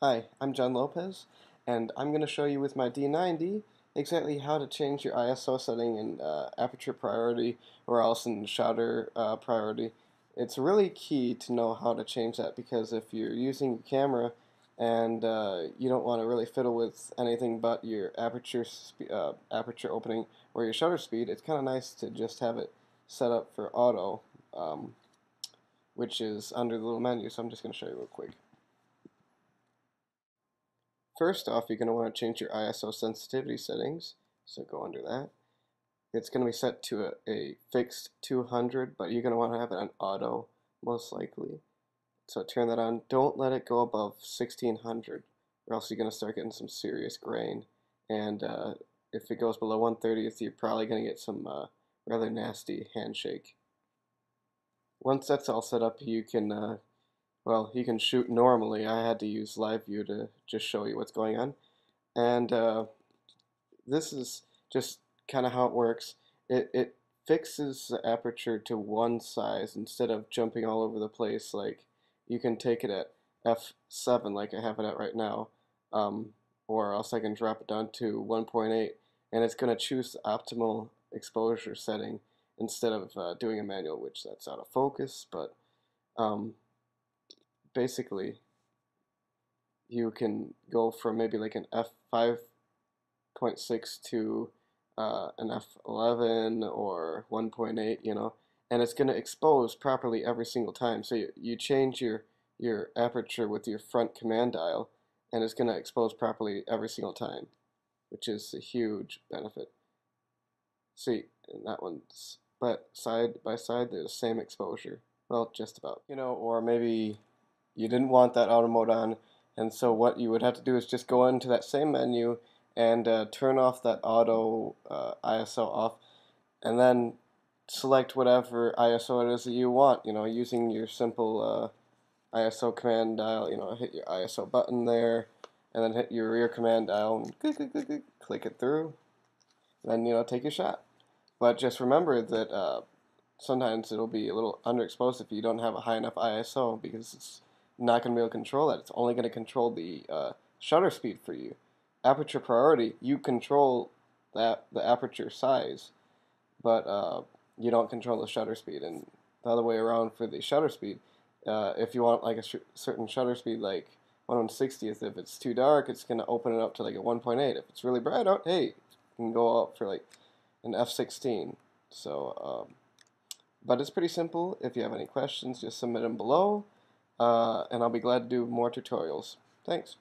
Hi, I'm John Lopez, and I'm going to show you with my D90 exactly how to change your ISO setting in Aperture Priority or else in Shutter Priority. It's really key to know how to change that because if you're using your camera and you don't want to really fiddle with anything but your aperture opening or your shutter speed, it's kind of nice to just have it set up for auto, um, which is under the little menu. So I'm just going to show you real quick. First off, you're going to want to change your ISO sensitivity settings, so go under that. It's going to be set to a fixed 200, but you're going to want to have it on auto, most likely. So turn that on. Don't let it go above 1600, or else you're going to start getting some serious grain. And if it goes below 130th, you're probably going to get some rather nasty handshake. Once that's all set up, you can well, you can shoot normally. I had to use live view to just show you what's going on. And this is just kind of how it works. It fixes the aperture to one size instead of jumping all over the place. Like you can take it at f7 like I have it at right now, or else I can drop it down to 1.8 and it's going to choose the optimal exposure setting instead of doing a manual, which that's out of focus. But um, basically you can go from maybe like an f5.6 to an f11 or 1.8, and it's going to expose properly every single time. So you change your aperture with your front command dial, and it's going to expose properly every single time, which is a huge benefit. See, and that one's, but side by side, they're the same exposure. Well, just about. Or maybe you didn't want that auto mode on, and so what you would have to do is just go into that same menu and turn off that auto ISO off, and then select whatever ISO it is that you want, using your simple ISO command dial. Hit your ISO button there, and then hit your rear command dial and click it through, and then take your shot. But just remember that sometimes it'll be a little underexposed if you don't have a high enough ISO, because it's not going to be able to control that. It's only going to control the shutter speed for you. Aperture priority, you control the aperture size, but you don't control the shutter speed. And the other way around for the shutter speed, if you want like a certain shutter speed, like 1/60th, if it's too dark, it's going to open it up to like a 1.8. If it's really bright out, hey, you can go up for like an f16. So, but it's pretty simple. If you have any questions, just submit them below, and I'll be glad to do more tutorials. Thanks.